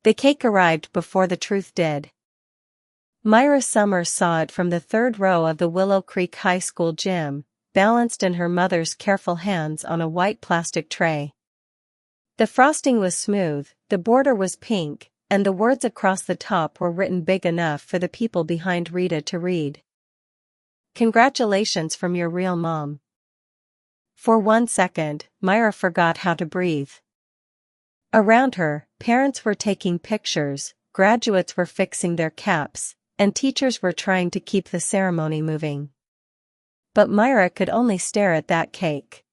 The cake arrived before the truth did. Myra Summers saw it from the third row of the Willow Creek High School gym, balanced in her mother's careful hands on a white plastic tray. The frosting was smooth, the border was pink, and the words across the top were written big enough for the people behind Rita to read. "Congratulations from your real mom." For 1 second, Myra forgot how to breathe. Around her, parents were taking pictures, graduates were fixing their caps, and teachers were trying to keep the ceremony moving. But Myra could only stare at that cake.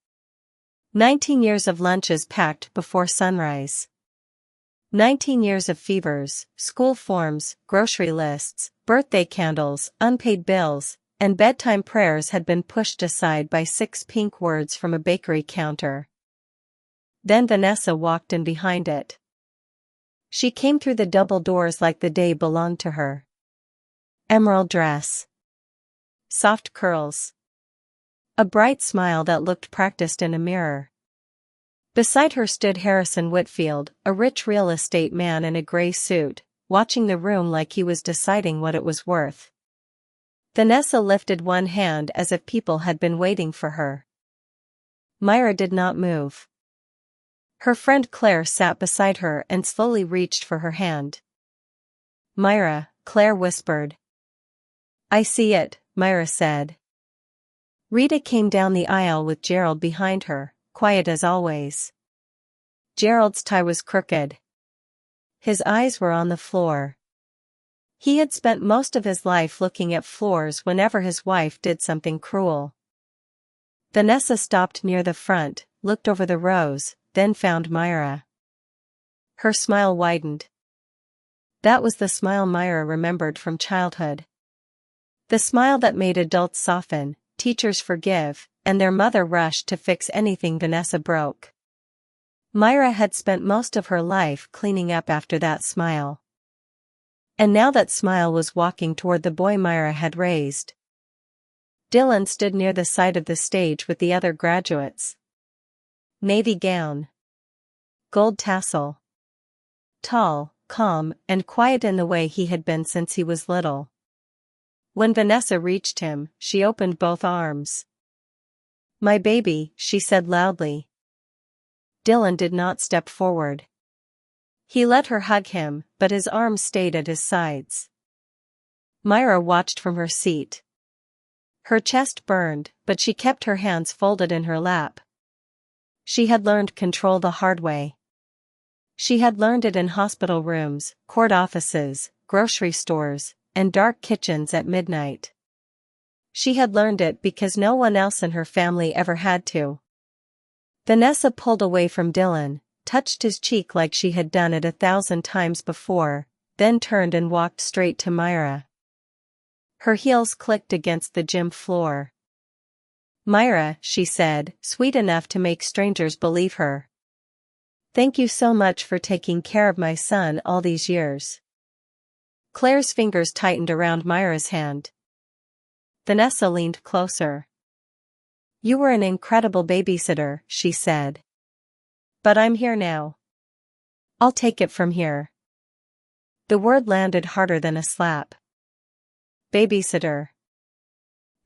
19 years of lunches packed before sunrise. 19 years of fevers, school forms, grocery lists, birthday candles, unpaid bills, and bedtime prayers had been pushed aside by 6 pink words from a bakery counter. Then Vanessa walked in behind it. She came through the double doors like the day belonged to her. Emerald dress. Soft curls. A bright smile that looked practiced in a mirror. Beside her stood Harrison Whitfield, a rich real estate man in a gray suit, watching the room like he was deciding what it was worth. Vanessa lifted one hand as if people had been waiting for her. Myra did not move. Her friend Claire sat beside her and slowly reached for her hand. "Myra," Claire whispered. "I see it," Myra said. Rita came down the aisle with Gerald behind her, quiet as always. Gerald's tie was crooked. His eyes were on the floor. He had spent most of his life looking at floors whenever his wife did something cruel. Vanessa stopped near the front, looked over the rows, then found Myra. Her smile widened. That was the smile Myra remembered from childhood. The smile that made adults soften, teachers forgive, and their mother rush to fix anything Vanessa broke. Myra had spent most of her life cleaning up after that smile. And now that smile was walking toward the boy Myra had raised. Dylan stood near the side of the stage with the other graduates. Navy gown. Gold tassel. Tall, calm, and quiet in the way he had been since he was little. When Vanessa reached him, she opened both arms. "My baby," she said loudly. Dylan did not step forward. He let her hug him, but his arms stayed at his sides. Myra watched from her seat. Her chest burned, but she kept her hands folded in her lap. She had learned control the hard way. She had learned it in hospital rooms, court offices, grocery stores, and dark kitchens at midnight. She had learned it because no one else in her family ever had to. Vanessa pulled away from Dylan, touched his cheek like she had done it 1,000 times before, then turned and walked straight to Myra. Her heels clicked against the gym floor. "Myra," she said, sweet enough to make strangers believe her. "Thank you so much for taking care of my son all these years." Claire's fingers tightened around Myra's hand. Vanessa leaned closer. "You were an incredible babysitter," she said. "But I'm here now. I'll take it from here." The word landed harder than a slap. Babysitter.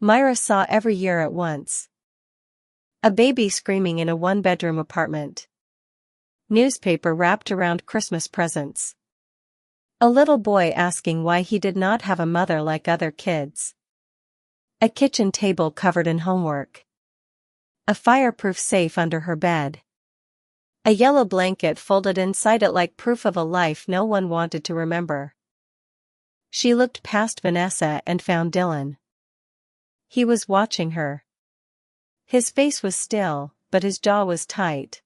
Myra saw every year at once. A baby screaming in a one-bedroom apartment. Newspaper wrapped around Christmas presents. A little boy asking why he did not have a mother like other kids. A kitchen table covered in homework. A fireproof safe under her bed. A yellow blanket folded inside it like proof of a life no one wanted to remember. She looked past Vanessa and found Dylan. He was watching her. His face was still, but his jaw was tight.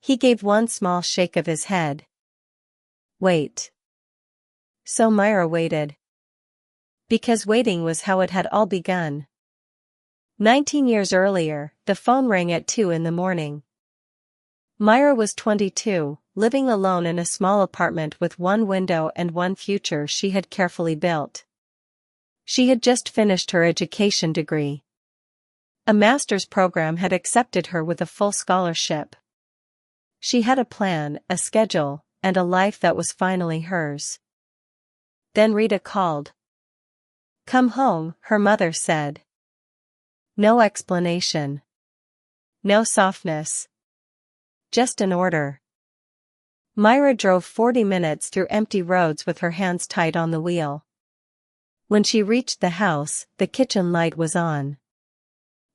He gave one small shake of his head. "Wait." So Myra waited. Because waiting was how it had all begun. 19 years earlier, the phone rang at 2 in the morning. Myra was 22, living alone in a small apartment with one window and one future she had carefully built. She had just finished her education degree. A master's program had accepted her with a full scholarship. She had a plan, a schedule, and a life that was finally hers. Then Rita called. "Come home," her mother said. No explanation. No softness. Just an order. Myra drove 40 minutes through empty roads with her hands tight on the wheel. When she reached the house, the kitchen light was on.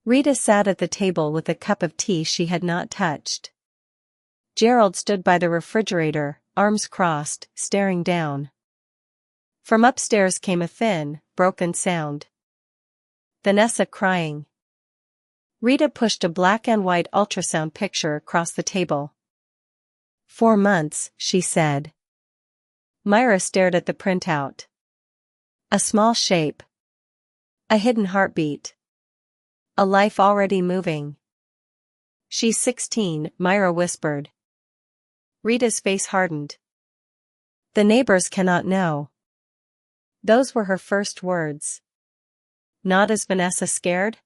Rita sat at the table with a cup of tea she had not touched. Gerald stood by the refrigerator, arms crossed, staring down. From upstairs came a thin, broken sound. Vanessa crying. Rita pushed a black and white ultrasound picture across the table. 4 months, she said. Myra stared at the printout. A small shape. A hidden heartbeat. A life already moving. "She's 16, Myra whispered. Rita's face hardened. "The neighbors cannot know." Those were her first words. Not is Vanessa scared?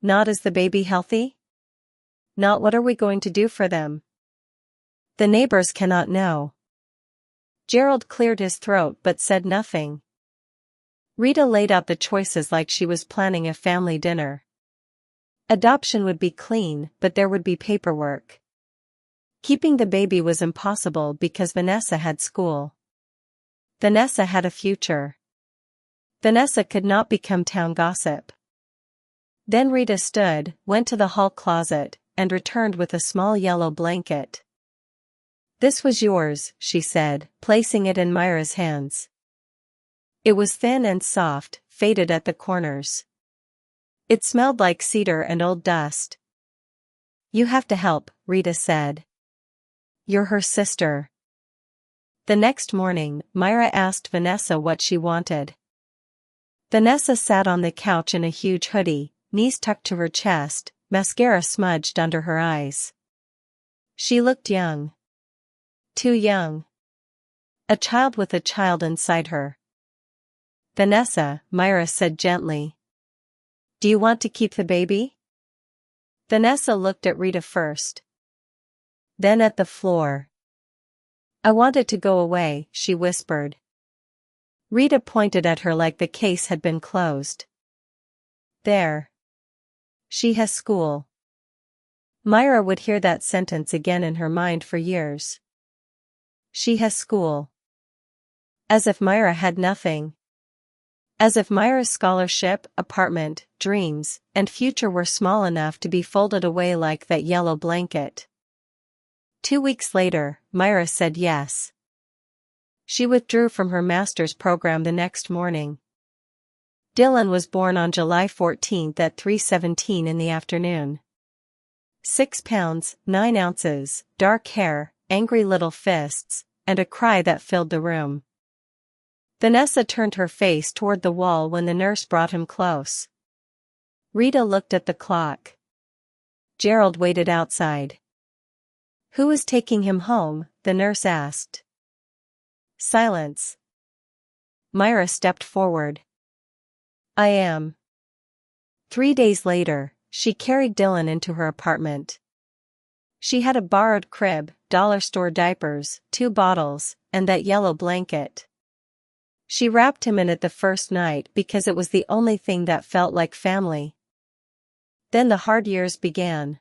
Not is the baby healthy? Not what are we going to do for them? The neighbors cannot know. Gerald cleared his throat but said nothing. Rita laid out the choices like she was planning a family dinner. Adoption would be clean, but there would be paperwork. Keeping the baby was impossible because Vanessa had school. Vanessa had a future. Vanessa could not become town gossip. Then Rita stood, went to the hall closet, and returned with a small yellow blanket. "This was yours," she said, placing it in Myra's hands. It was thin and soft, faded at the corners. It smelled like cedar and old dust. "You have to help," Rita said. "You're her sister." The next morning, Myra asked Vanessa what she wanted. Vanessa sat on the couch in a huge hoodie, knees tucked to her chest, mascara smudged under her eyes. She looked young. Too young. A child with a child inside her. "Vanessa," Myra said gently. "Do you want to keep the baby?" Vanessa looked at Rita first. Then at the floor. "I want it to go away," she whispered. Rita pointed at her like the case had been closed. "There. She has school." Myra would hear that sentence again in her mind for years. She has school. As if Myra had nothing. As if Myra's scholarship, apartment, dreams, and future were small enough to be folded away like that yellow blanket. 2 weeks later, Myra said yes. She withdrew from her master's program the next morning. Dylan was born on July 14th at 3:17 in the afternoon. 6 pounds, 9 ounces, dark hair, angry little fists, and a cry that filled the room. Vanessa turned her face toward the wall when the nurse brought him close. Rita looked at the clock. Gerald waited outside. "Who is taking him home?" the nurse asked. Silence. Myra stepped forward. "I am." 3 days later, she carried Dylan into her apartment. She had a borrowed crib, dollar store diapers, 2 bottles, and that yellow blanket. She wrapped him in it the first night because it was the only thing that felt like family. Then the hard years began.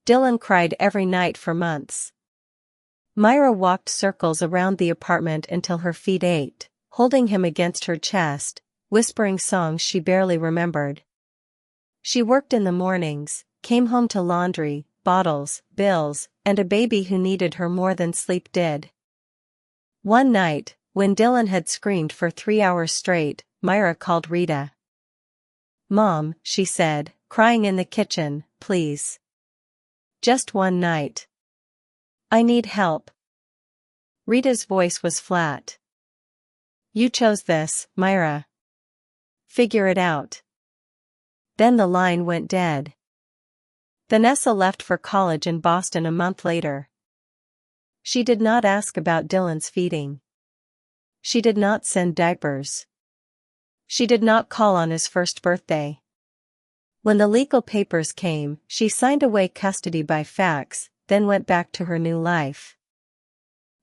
Dylan cried every night for months. Myra walked circles around the apartment until her feet ached, holding him against her chest, whispering songs she barely remembered. She worked in the mornings, came home to laundry, bottles, bills, and a baby who needed her more than sleep did. One night, when Dylan had screamed for 3 hours straight, Myra called Rita. "Mom," she said, crying in the kitchen, "please. Just one night. I need help." Rita's voice was flat. "You chose this, Myra. Figure it out." Then the line went dead. Vanessa left for college in Boston a month later. She did not ask about Dylan's feeding. She did not send diapers. She did not call on his first birthday. When the legal papers came, she signed away custody by fax, then went back to her new life.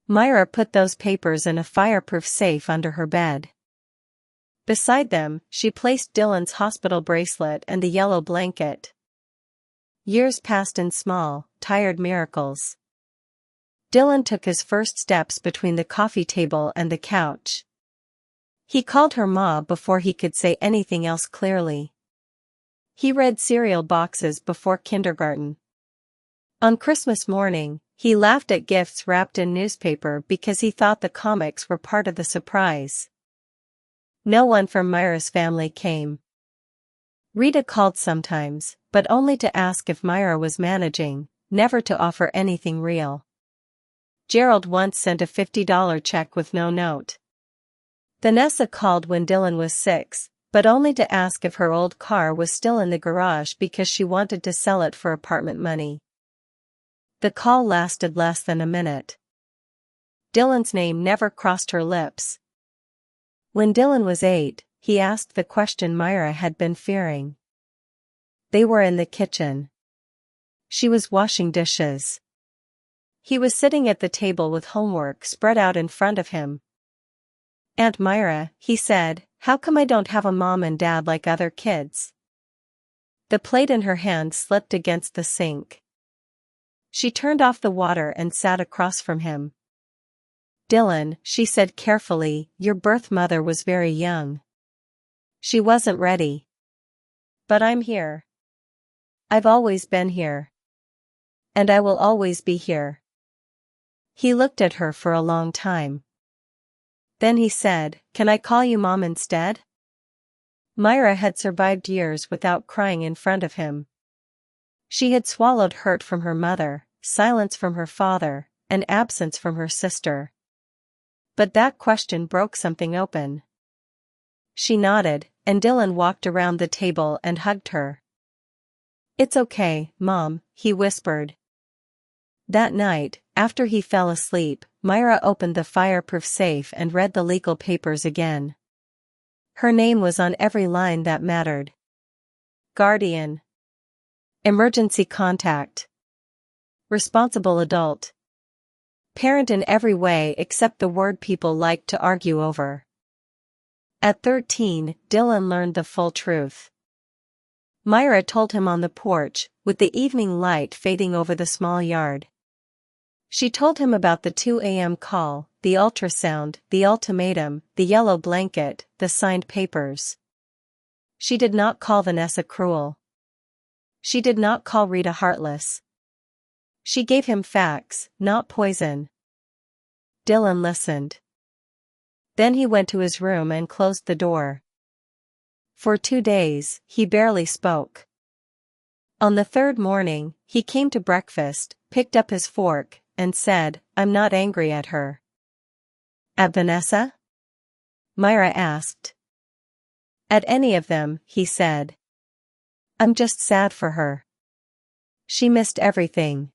Myra put those papers in a fireproof safe under her bed. Beside them, she placed Dylan's hospital bracelet and the yellow blanket. Years passed in small, tired miracles. Dylan took his first steps between the coffee table and the couch. He called her Ma before he could say anything else clearly. He read cereal boxes before kindergarten. On Christmas morning, he laughed at gifts wrapped in newspaper because he thought the comics were part of the surprise. No one from Myra's family came. Rita called sometimes, but only to ask if Myra was managing, never to offer anything real. Gerald once sent a $50 check with no note. Vanessa called when Dylan was 6, but only to ask if her old car was still in the garage because she wanted to sell it for apartment money. The call lasted less than a minute. Dylan's name never crossed her lips. When Dylan was 8, he asked the question Myra had been fearing. They were in the kitchen. She was washing dishes. He was sitting at the table with homework spread out in front of him. "Aunt Myra," he said, "how come I don't have a mom and dad like other kids?" The plate in her hand slipped against the sink. She turned off the water and sat across from him. "Dylan," she said carefully, "your birth mother was very young. She wasn't ready. But I'm here. I've always been here. And I will always be here." He looked at her for a long time. Then he said, "Can I call you Mom instead?" Myra had survived years without crying in front of him. She had swallowed hurt from her mother, silence from her father, and absence from her sister. But that question broke something open. She nodded, and Dylan walked around the table and hugged her. "It's okay, Mom," he whispered. That night, after he fell asleep, Myra opened the fireproof safe and read the legal papers again. Her name was on every line that mattered. Guardian. Emergency contact. Responsible adult. Parent in every way except the word people liked to argue over. At 13, Dylan learned the full truth. Myra told him on the porch, with the evening light fading over the small yard. She told him about the 2 a.m. call, the ultrasound, the ultimatum, the yellow blanket, the signed papers. She did not call Vanessa cruel. She did not call Rita heartless. She gave him facts, not poison. Dylan listened. Then he went to his room and closed the door. For 2 days, he barely spoke. On the third morning, he came to breakfast, picked up his fork, and said, "I'm not angry at her." "At Vanessa?" Myra asked. "At any of them," he said. "I'm just sad for her. She missed everything."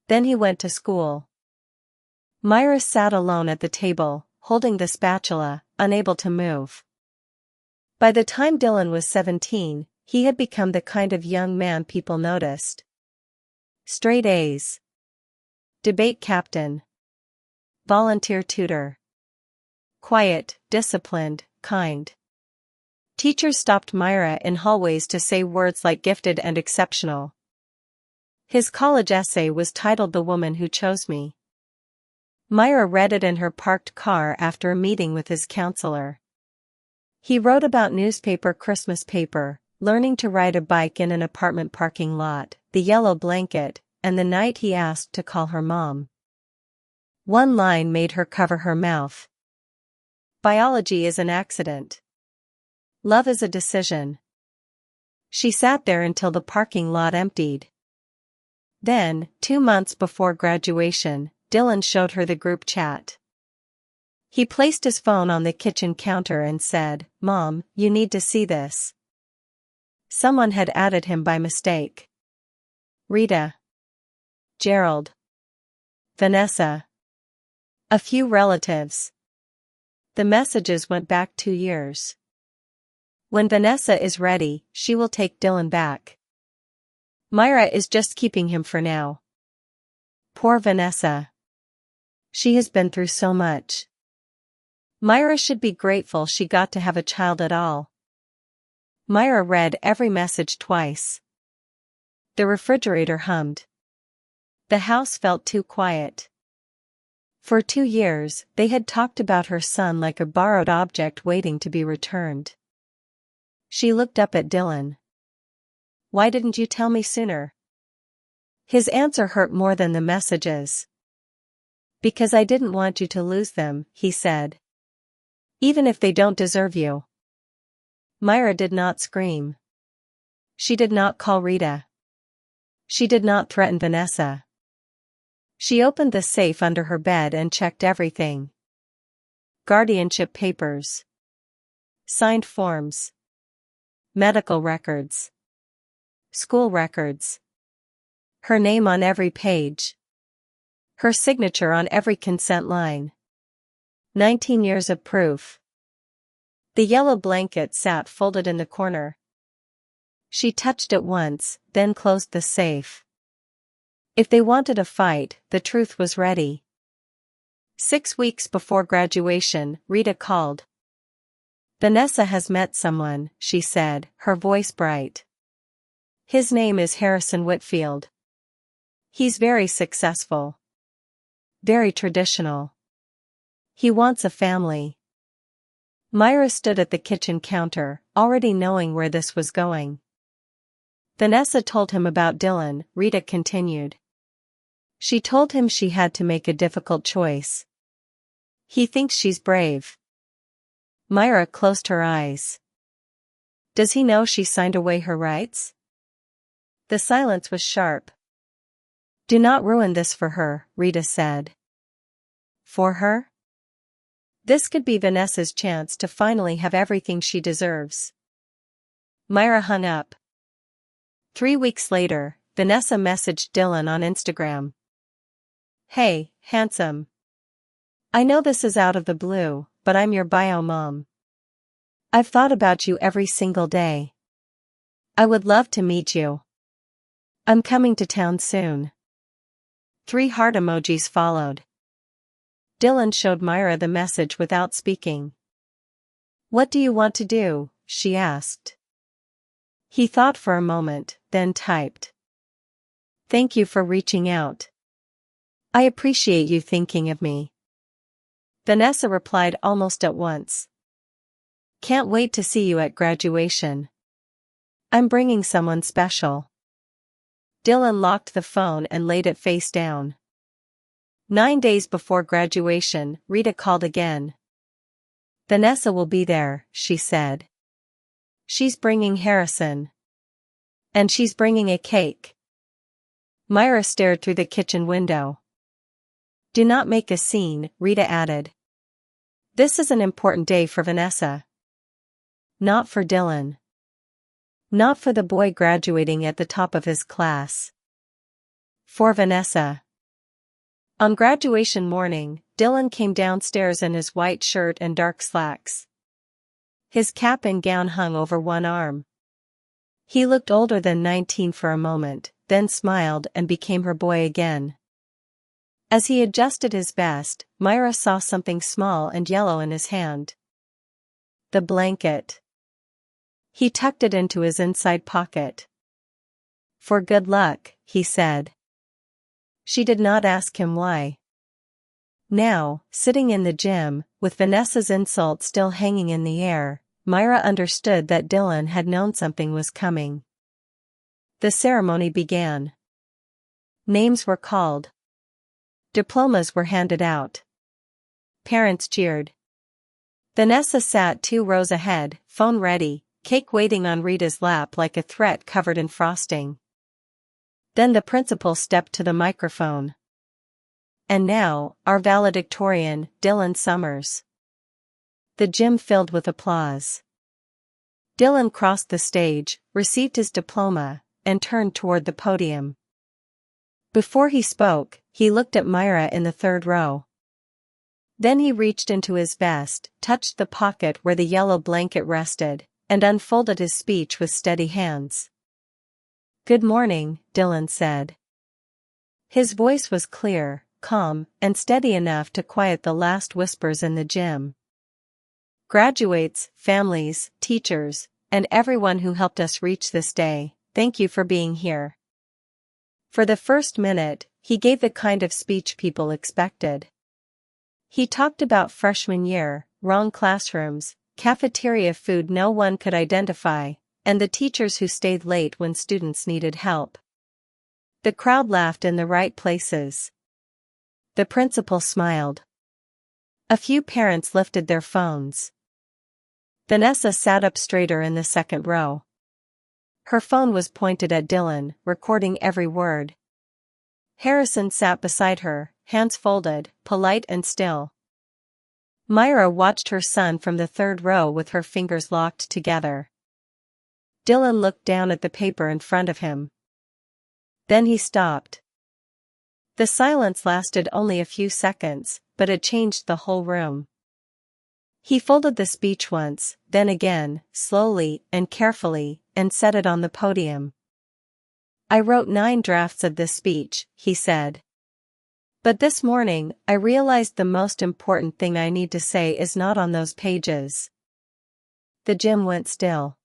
Then he went to school. Myra sat alone at the table, holding the spatula, unable to move. By the time Dylan was 17, he had become the kind of young man people noticed. Straight A's. Debate captain. Volunteer tutor. Quiet, disciplined, kind. Teachers stopped Myra in hallways to say words like gifted and exceptional. His college essay was titled "The Woman Who Chose Me." Myra read it in her parked car after a meeting with his counselor. He wrote about newspaper Christmas paper, learning to ride a bike in an apartment parking lot, the yellow blanket, and the night he asked to call her mom. One line made her cover her mouth. "Biology is an accident. Love is a decision." She sat there until the parking lot emptied. Then, 2 months before graduation, Dylan showed her the group chat. He placed his phone on the kitchen counter and said, "Mom, you need to see this." Someone had added him by mistake. Rita. Gerald. Vanessa. A few relatives. The messages went back 2 years. When Vanessa is ready, she will take Dylan back. Myra is just keeping him for now. Poor Vanessa. She has been through so much. Myra should be grateful she got to have a child at all. Myra read every message twice. The refrigerator hummed. The house felt too quiet. For 2 years, they had talked about her son like a borrowed object waiting to be returned. She looked up at Dylan. "Why didn't you tell me sooner?" His answer hurt more than the messages. "Because I didn't want you to lose them," he said. "Even if they don't deserve you." Myra did not scream. She did not call Rita. She did not threaten Vanessa. She opened the safe under her bed and checked everything. Guardianship papers. Signed forms. Medical records. School records. Her name on every page. Her signature on every consent line. 19 years of proof. The yellow blanket sat folded in the corner. She touched it once, then closed the safe. If they wanted a fight, the truth was ready. 6 weeks before graduation, Rita called. "Vanessa has met someone," she said, her voice bright. "His name is Harrison Whitfield. He's very successful. Very traditional. He wants a family." Myra stood at the kitchen counter, already knowing where this was going. "Vanessa told him about Dylan," Rita continued. "She told him she had to make a difficult choice. He thinks she's brave." Myra closed her eyes. "Does he know she signed away her rights?" The silence was sharp. "Do not ruin this for her," Rita said. "For her?" This could be Vanessa's chance to finally have everything she deserves. Myra hung up. 3 weeks later, Vanessa messaged Dylan on Instagram. "Hey, handsome. I know this is out of the blue, but I'm your bio mom. I've thought about you every single day. I would love to meet you. I'm coming to town soon." 3 heart emojis followed. Dylan showed Myra the message without speaking. "What do you want to do?" she asked. He thought for a moment, then typed. "Thank you for reaching out. I appreciate you thinking of me." Vanessa replied almost at once. "Can't wait to see you at graduation. I'm bringing someone special." Dylan locked the phone and laid it face down. 9 days before graduation, Rita called again. "Vanessa will be there," she said. "She's bringing Harrison. And she's bringing a cake." Myra stared through the kitchen window. "Do not make a scene," Rita added. "This is an important day for Vanessa. Not for Dylan. Not for the boy graduating at the top of his class. For Vanessa." On graduation morning, Dylan came downstairs in his white shirt and dark slacks. His cap and gown hung over one arm. He looked older than 19 for a moment, then smiled and became her boy again. As he adjusted his vest, Myra saw something small and yellow in his hand. The blanket. He tucked it into his inside pocket. "For good luck," he said. She did not ask him why. Now, sitting in the gym, with Vanessa's insult still hanging in the air, Myra understood that Dylan had known something was coming. The ceremony began. Names were called. Diplomas were handed out. Parents cheered. Vanessa sat 2 rows ahead, phone ready, cake waiting on Rita's lap like a threat covered in frosting. Then the principal stepped to the microphone. "And now, our valedictorian, Dylan Summers." The gym filled with applause. Dylan crossed the stage, received his diploma, and turned toward the podium. Before he spoke, he looked at Myra in the 3rd row. Then he reached into his vest, touched the pocket where the yellow blanket rested, and unfolded his speech with steady hands. "Good morning," Dylan said. His voice was clear, calm, and steady enough to quiet the last whispers in the gym. Graduates, families, teachers, and everyone who helped us reach this day, thank you for being here. For the first minute, he gave the kind of speech people expected. He talked about freshman year, wrong classrooms, cafeteria food no one could identify, and the teachers who stayed late when students needed help. The crowd laughed in the right places. The principal smiled. A few parents lifted their phones. Vanessa sat up straighter in the second row. Her phone was pointed at Dylan, recording every word. Harrison sat beside her, hands folded, polite and still. Myra watched her son from the third row with her fingers locked together. Dylan looked down at the paper in front of him. Then he stopped. The silence lasted only a few seconds, but it changed the whole room. He folded the speech once, then again, slowly and carefully, and set it on the podium. I wrote 9 drafts of this speech, he said. But this morning, I realized the most important thing I need to say is not on those pages. The gym went still.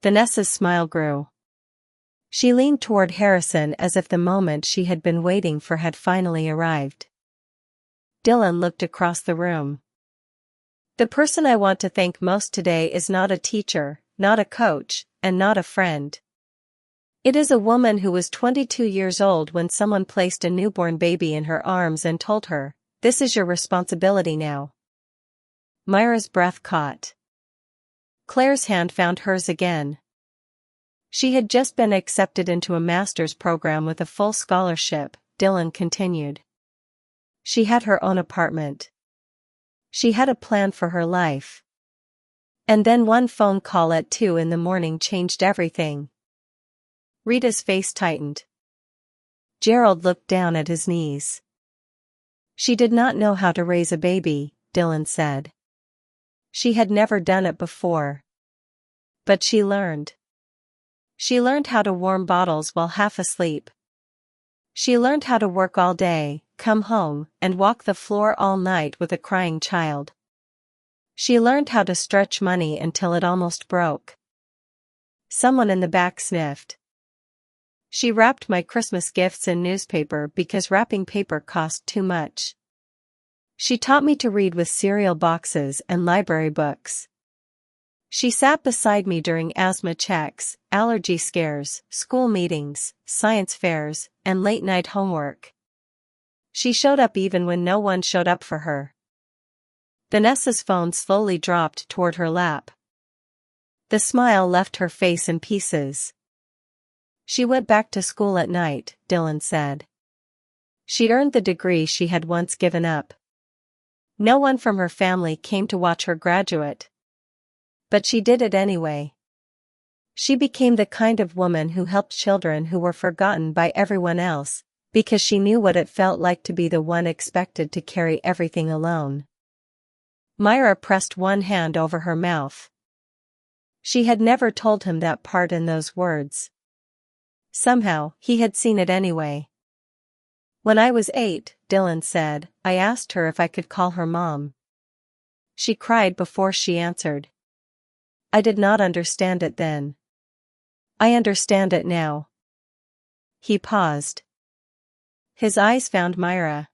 Vanessa's smile grew. She leaned toward Harrison as if the moment she had been waiting for had finally arrived. Dylan looked across the room. The person I want to thank most today is not a teacher, not a coach, and not a friend. It is a woman who was 22 years old when someone placed a newborn baby in her arms and told her, "This is your responsibility now." Myra's breath caught. Claire's hand found hers again. She had just been accepted into a master's program with a full scholarship, Dylan continued. She had her own apartment. She had a plan for her life. And then one phone call at 2 in the morning changed everything. Rita's face tightened. Gerald looked down at his knees. She did not know how to raise a baby, Dylan said. She had never done it before. But she learned. She learned how to warm bottles while half asleep. She learned how to work all day, come home, and walk the floor all night with a crying child. She learned how to stretch money until it almost broke. Someone in the back sniffed. She wrapped my Christmas gifts in newspaper because wrapping paper cost too much. She taught me to read with cereal boxes and library books. She sat beside me during asthma checks, allergy scares, school meetings, science fairs, and late-night homework. She showed up even when no one showed up for her. Vanessa's phone slowly dropped toward her lap. The smile left her face in pieces. She went back to school at night, Dylan said. She earned the degree she had once given up. No one from her family came to watch her graduate. But she did it anyway. She became the kind of woman who helped children who were forgotten by everyone else, because she knew what it felt like to be the one expected to carry everything alone. Myra pressed one hand over her mouth. She had never told him that part in those words. Somehow, he had seen it anyway. When I was 8, Dylan said, I asked her if I could call her mom. She cried before she answered. I did not understand it then. I understand it now. He paused. His eyes found Myra.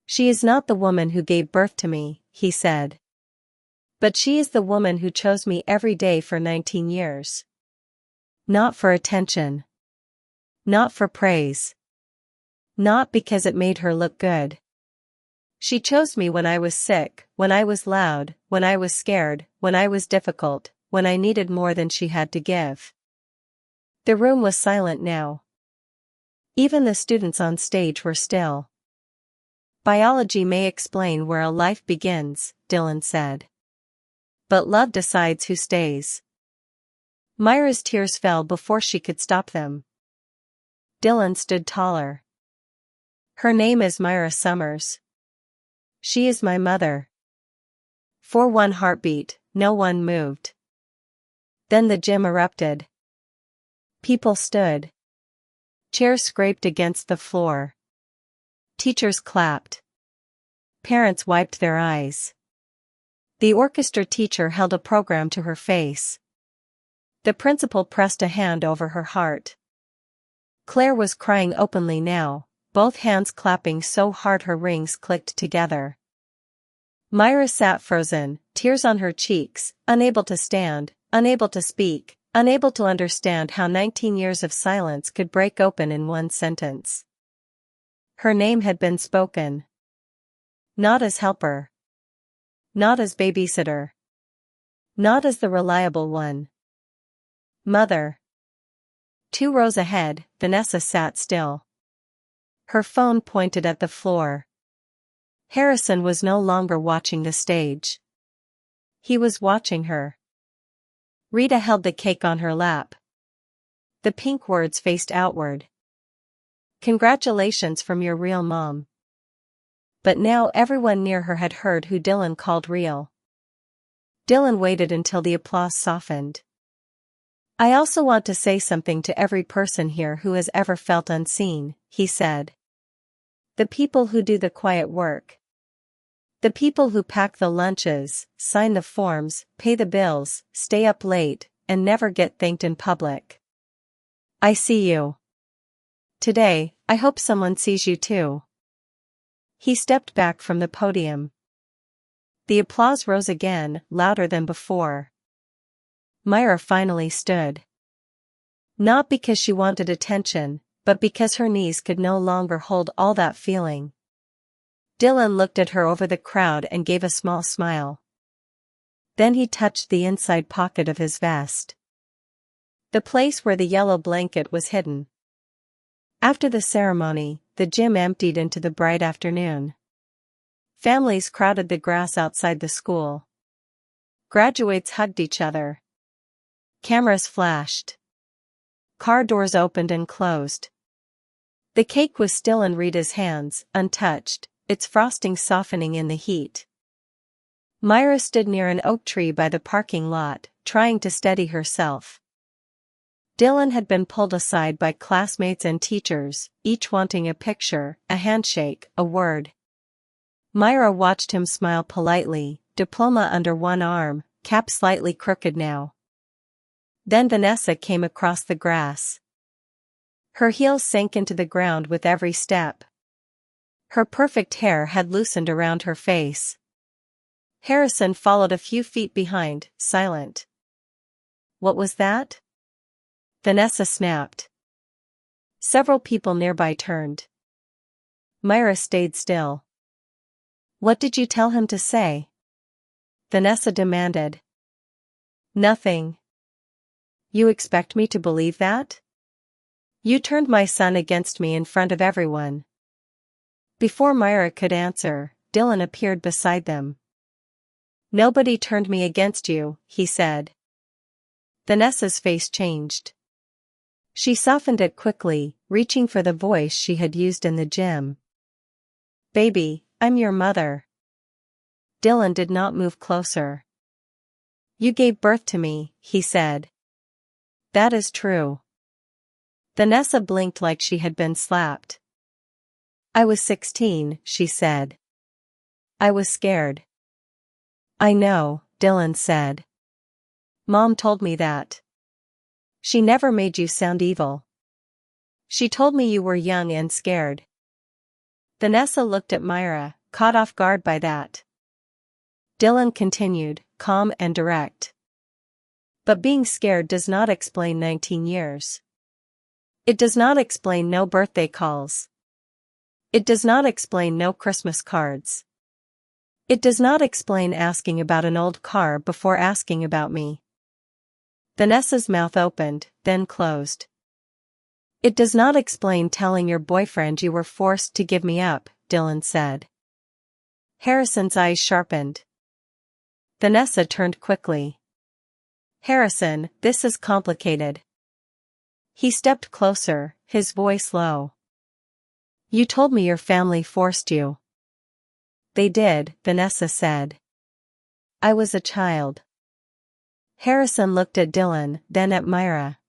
She is not the woman who gave birth to me, he said. But she is the woman who chose me every day for 19 years. Not for attention. Not for praise. Not because it made her look good. She chose me when I was sick, when I was loud, when I was scared, when I was difficult, when I needed more than she had to give. The room was silent now. Even the students on stage were still. Biology may explain where a life begins, Dylan said. But love decides who stays. Myra's tears fell before she could stop them. Dylan stood taller. Her name is Myra Summers. She is my mother. For one heartbeat, no one moved. Then the gym erupted. People stood. Chairs scraped against the floor. Teachers clapped. Parents wiped their eyes. The orchestra teacher held a program to her face. The principal pressed a hand over her heart. Claire was crying openly now, both hands clapping so hard her rings clicked together. Myra sat frozen, tears on her cheeks, unable to stand, unable to speak, unable to understand how 19 years of silence could break open in one sentence. Her name had been spoken. Not as helper. Not as babysitter. Not as the reliable one. Mother. 2 rows ahead, Vanessa sat still. Her phone pointed at the floor. Harrison was no longer watching the stage. He was watching her. Rita held the cake on her lap. The pink words faced outward. Congratulations from your real mom. But now everyone near her had heard who Dylan called real. Dylan waited until the applause softened. I also want to say something to every person here who has ever felt unseen, he said. The people who do the quiet work. The people who pack the lunches, sign the forms, pay the bills, stay up late, and never get thanked in public. I see you. Today, I hope someone sees you too. He stepped back from the podium. The applause rose again, louder than before. Myra finally stood. Not because she wanted attention, but because her knees could no longer hold all that feeling. Dylan looked at her over the crowd and gave a small smile. Then he touched the inside pocket of his vest. The place where the yellow blanket was hidden. After the ceremony, the gym emptied into the bright afternoon. Families crowded the grass outside the school. Graduates hugged each other. Cameras flashed. Car doors opened and closed. The cake was still in Rita's hands, untouched, its frosting softening in the heat. Myra stood near an oak tree by the parking lot, trying to steady herself. Dylan had been pulled aside by classmates and teachers, each wanting a picture, a handshake, a word. Myra watched him smile politely, diploma under one arm, cap slightly crooked now. Then Vanessa came across the grass. Her heels sank into the ground with every step. Her perfect hair had loosened around her face. Harrison followed a few feet behind, silent. What was that? Vanessa snapped. Several people nearby turned. Myra stayed still. What did you tell him to say? Vanessa demanded. Nothing. You expect me to believe that? You turned my son against me in front of everyone. Before Myra could answer, Dylan appeared beside them. Nobody turned me against you, he said. Vanessa's face changed. She softened it quickly, reaching for the voice she had used in the gym. Baby, I'm your mother. Dylan did not move closer. You gave birth to me, he said. That is true. Vanessa blinked like she had been slapped. I was 16, she said. I was scared. I know, Dylan said. Mom told me that. She never made you sound evil. She told me you were young and scared. Vanessa looked at Myra, caught off guard by that. Dylan continued, calm and direct. But being scared does not explain 19 years. It does not explain no birthday calls. It does not explain no Christmas cards. It does not explain asking about an old car before asking about me. Vanessa's mouth opened, then closed. It does not explain telling your boyfriend you were forced to give me up, Dylan said. Harrison's eyes sharpened. Vanessa turned quickly. Harrison, this is complicated. He stepped closer, his voice low. You told me your family forced you. They did, Vanessa said. I was a child. Harrison looked at Dylan, then at Myra.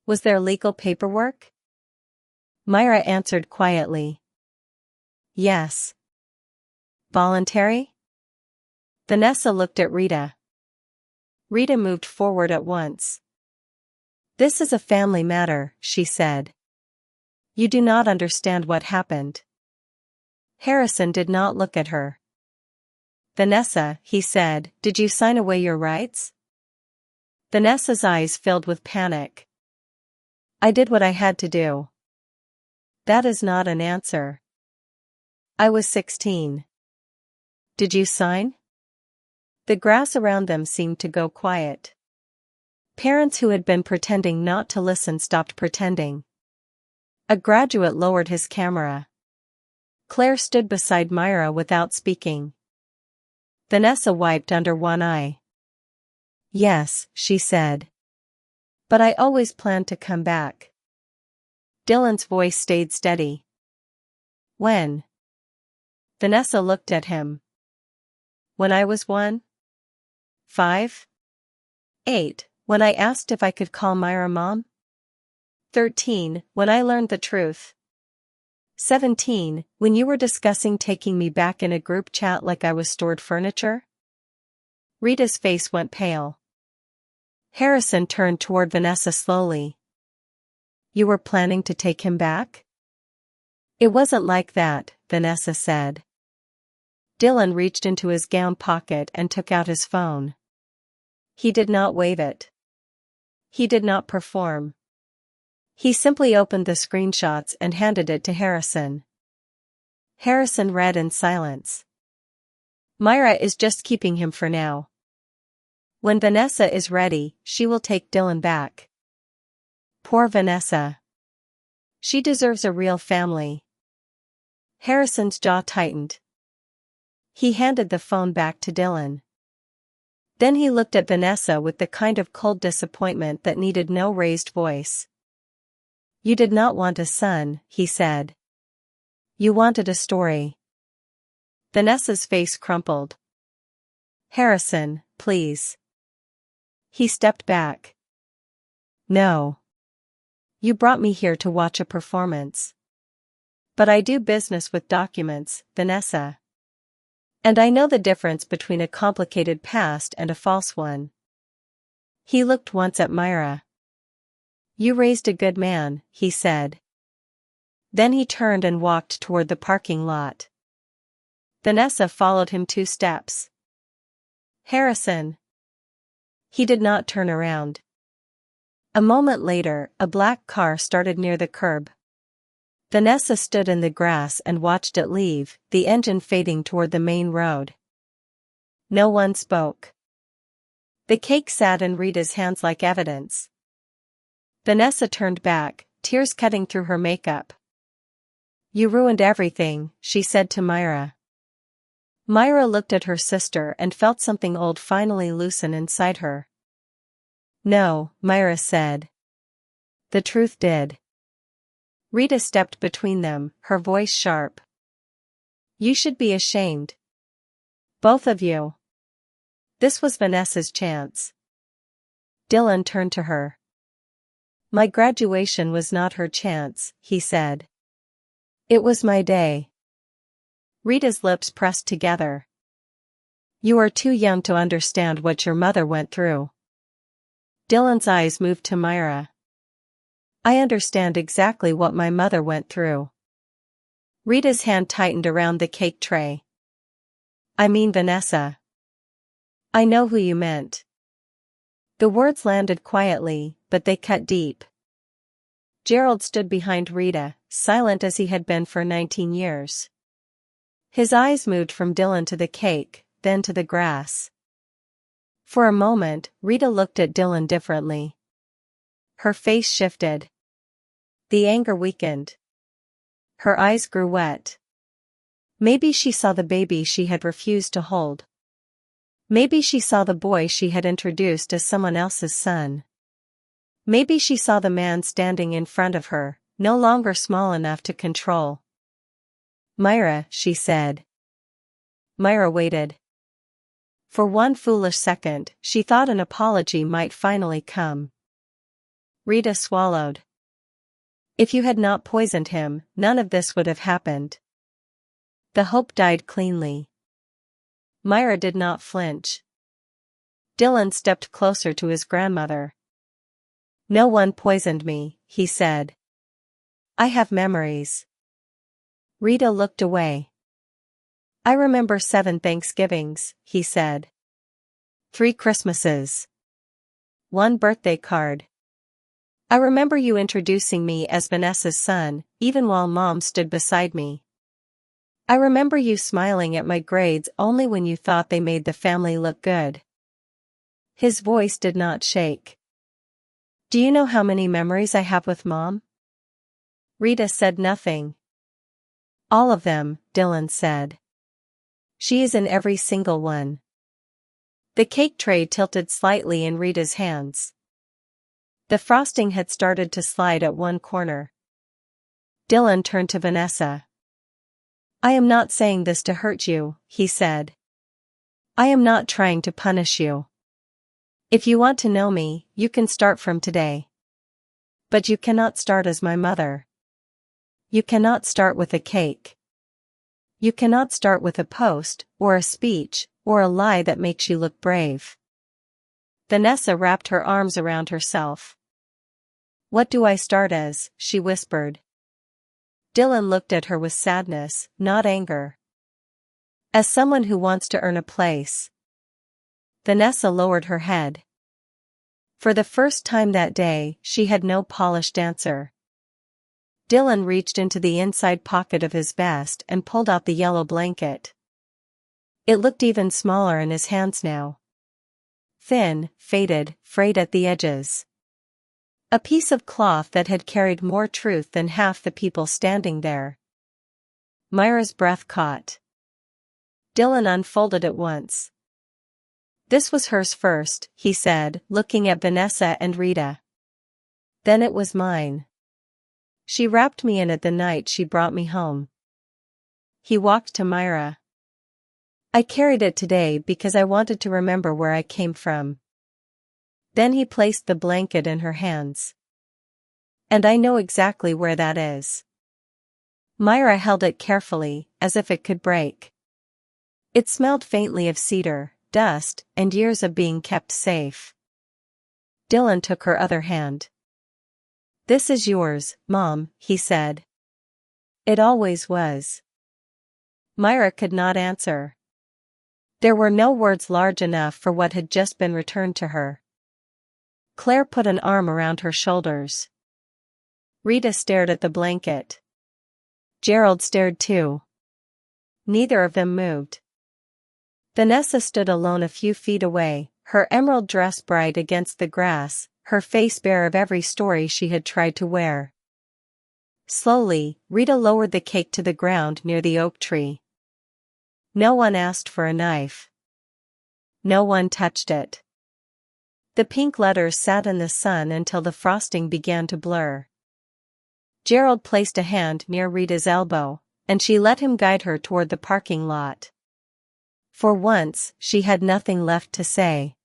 Was there legal paperwork? Myra answered quietly. Yes. Voluntary? Vanessa looked at Rita. Rita moved forward at once. This is a family matter, she said. You do not understand what happened. Harrison did not look at her. Vanessa, he said, did you sign away your rights? Vanessa's eyes filled with panic. I did what I had to do. That is not an answer. I was 16. Did you sign? The grass around them seemed to go quiet. Parents who had been pretending not to listen stopped pretending. A graduate lowered his camera. Claire stood beside Myra without speaking. Vanessa wiped under one eye. Yes, she said. But I always planned to come back. Dylan's voice stayed steady. When? Vanessa looked at him. When I was 1? 5? 8, when I asked if I could call Myra Mom? 13, when I learned the truth. 17, when you were discussing taking me back in a group chat like I was stored furniture? Rita's face went pale. Harrison turned toward Vanessa slowly. You were planning to take him back? It wasn't like that, Vanessa said. Dylan reached into his gown pocket and took out his phone. He did not wave it. He did not perform. He simply opened the screenshots and handed it to Harrison. Harrison read in silence. Myra is just keeping him for now. When Vanessa is ready, she will take Dylan back. Poor Vanessa. She deserves a real family. Harrison's jaw tightened. He handed the phone back to Dylan. Then he looked at Vanessa with the kind of cold disappointment that needed no raised voice. You did not want a son, he said. You wanted a story. Vanessa's face crumpled. Harrison, please. He stepped back. No. You brought me here to watch a performance. But I do business with documents, Vanessa. And I know the difference between a complicated past and a false one. He looked once at Myra. You raised a good man, he said. Then he turned and walked toward the parking lot. Vanessa followed him 2 steps. Harrison. He did not turn around. A moment later, a black car started near the curb. Vanessa stood in the grass and watched it leave, the engine fading toward the main road. No one spoke. The cake sat in Rita's hands like evidence. Vanessa turned back, tears cutting through her makeup. You ruined everything, she said to Myra. Myra looked at her sister and felt something old finally loosen inside her. No, Myra said. The truth did. Rita stepped between them, her voice sharp. You should be ashamed. Both of you. This was Vanessa's chance. Dylan turned to her. My graduation was not her chance, he said. It was my day. Rita's lips pressed together. You are too young to understand what your mother went through. Dylan's eyes moved to Myra. I understand exactly what my mother went through. Rita's hand tightened around the cake tray. I mean Vanessa. I know who you meant. The words landed quietly, but they cut deep. Gerald stood behind Rita, silent as he had been for 19 years. His eyes moved from Dylan to the cake, then to the grass. For a moment, Rita looked at Dylan differently. Her face shifted. The anger weakened. Her eyes grew wet. Maybe she saw the baby she had refused to hold. Maybe she saw the boy she had introduced as someone else's son. Maybe she saw the man standing in front of her, no longer small enough to control. Myra, she said. Myra waited. For one foolish second, she thought an apology might finally come. Rita swallowed. If you had not poisoned him, none of this would have happened. The hope died cleanly. Myra did not flinch. Dylan stepped closer to his grandmother. "No one poisoned me," he said. "I have memories." Rita looked away. "I remember 7 Thanksgivings," he said. 3 Christmases. 1 birthday card. I remember you introducing me as Vanessa's son, even while Mom stood beside me. I remember you smiling at my grades only when you thought they made the family look good." His voice did not shake. "Do you know how many memories I have with Mom?" Rita said nothing. "All of them," Dylan said. "She is in every single one." The cake tray tilted slightly in Rita's hands. The frosting had started to slide at one corner. Dylan turned to Vanessa. "I am not saying this to hurt you," he said. "I am not trying to punish you. If you want to know me, you can start from today. But you cannot start as my mother. You cannot start with a cake. You cannot start with a post, or a speech, or a lie that makes you look brave." Vanessa wrapped her arms around herself. "What do I start as?" she whispered. Dylan looked at her with sadness, not anger. "As someone who wants to earn a place." Vanessa lowered her head. For the first time that day, she had no polished answer. Dylan reached into the inside pocket of his vest and pulled out the yellow blanket. It looked even smaller in his hands now. Thin, faded, frayed at the edges. A piece of cloth that had carried more truth than half the people standing there. Myra's breath caught. Dylan unfolded it once. "This was hers first," he said, looking at Vanessa and Rita. "Then it was mine. She wrapped me in it the night she brought me home." He walked to Myra. "I carried it today because I wanted to remember where I came from." Then he placed the blanket in her hands. "And I know exactly where that is." Myra held it carefully, as if it could break. It smelled faintly of cedar, dust, and years of being kept safe. Dylan took her other hand. "This is yours, Mom," he said. "It always was." Myra could not answer. There were no words large enough for what had just been returned to her. Claire put an arm around her shoulders. Rita stared at the blanket. Gerald stared too. Neither of them moved. Vanessa stood alone a few feet away, her emerald dress bright against the grass, her face bare of every story she had tried to wear. Slowly, Rita lowered the cake to the ground near the oak tree. No one asked for a knife. No one touched it. The pink letters sat in the sun until the frosting began to blur. Gerald placed a hand near Rita's elbow, and she let him guide her toward the parking lot. For once, she had nothing left to say.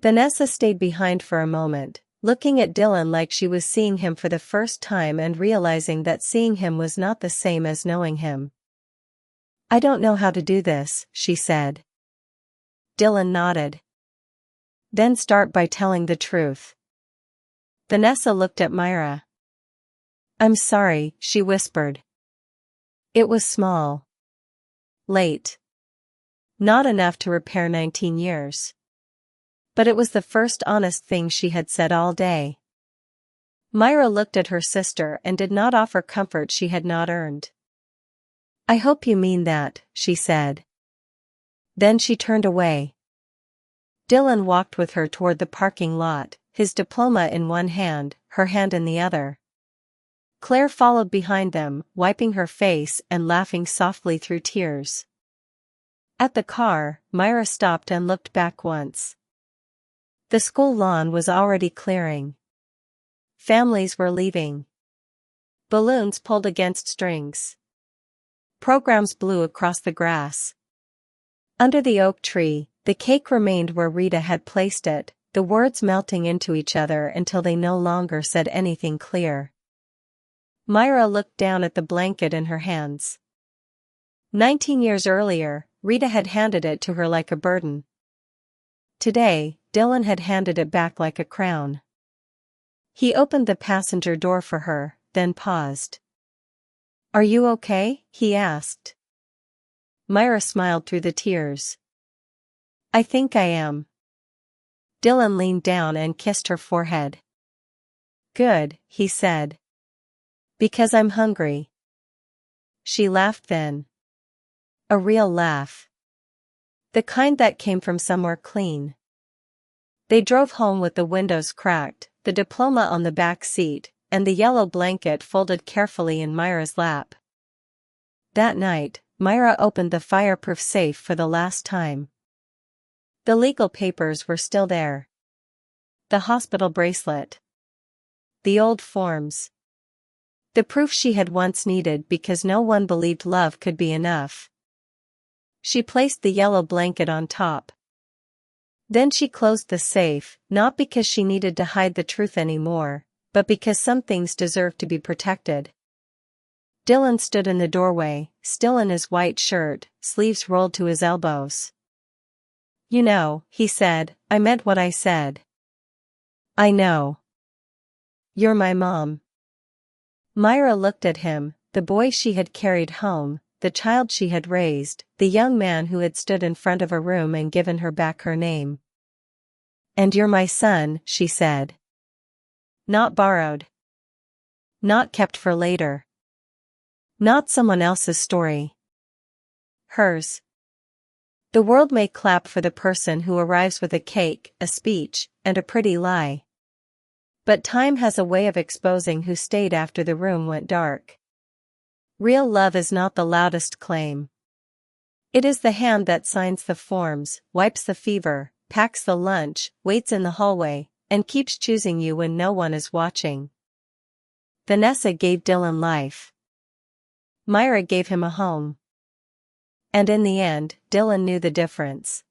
Vanessa stayed behind for a moment, looking at Dylan like she was seeing him for the first time and realizing that seeing him was not the same as knowing him. "I don't know how to do this," she said. Dylan nodded. "Then start by telling the truth." Vanessa looked at Myra. "I'm sorry," she whispered. "It was small. Late. Not enough to repair 19 years. But it was the first honest thing she had said all day." Myra looked at her sister and did not offer comfort she had not earned. "I hope you mean that," she said. Then she turned away. Dylan walked with her toward the parking lot, his diploma in one hand, her hand in the other. Claire followed behind them, wiping her face and laughing softly through tears. At the car, Myra stopped and looked back once. The school lawn was already clearing. Families were leaving. Balloons pulled against strings. Programs blew across the grass. Under the oak tree, the cake remained where Rita had placed it, the words melting into each other until they no longer said anything clear. Myra looked down at the blanket in her hands. 19 years earlier, Rita had handed it to her like a burden. Today, Dylan had handed it back like a crown. He opened the passenger door for her, then paused. "Are you okay?" he asked. Myra smiled through the tears. "I think I am." Dylan leaned down and kissed her forehead. "Good," he said. "Because I'm hungry." She laughed then. A real laugh. The kind that came from somewhere clean. They drove home with the windows cracked, the diploma on the back seat, and the yellow blanket folded carefully in Myra's lap. That night, Myra opened the fireproof safe for the last time. The legal papers were still there. The hospital bracelet. The old forms. The proof she had once needed because no one believed love could be enough. She placed the yellow blanket on top. Then she closed the safe, not because she needed to hide the truth anymore, but because some things deserved to be protected. Dylan stood in the doorway, still in his white shirt, sleeves rolled to his elbows. "You know," he said, "I meant what I said." "I know. You're my mom." Myra looked at him, the boy she had carried home, the child she had raised, the young man who had stood in front of a room and given her back her name. "And you're my son," she said. "Not borrowed. Not kept for later. Not someone else's story. Hers." The world may clap for the person who arrives with a cake, a speech, and a pretty lie. But time has a way of exposing who stayed after the room went dark. Real love is not the loudest claim. It is the hand that signs the forms, wipes the fever, packs the lunch, waits in the hallway, and keeps choosing you when no one is watching. Vanessa gave Dylan life. Myra gave him a home. And in the end, Dylan knew the difference.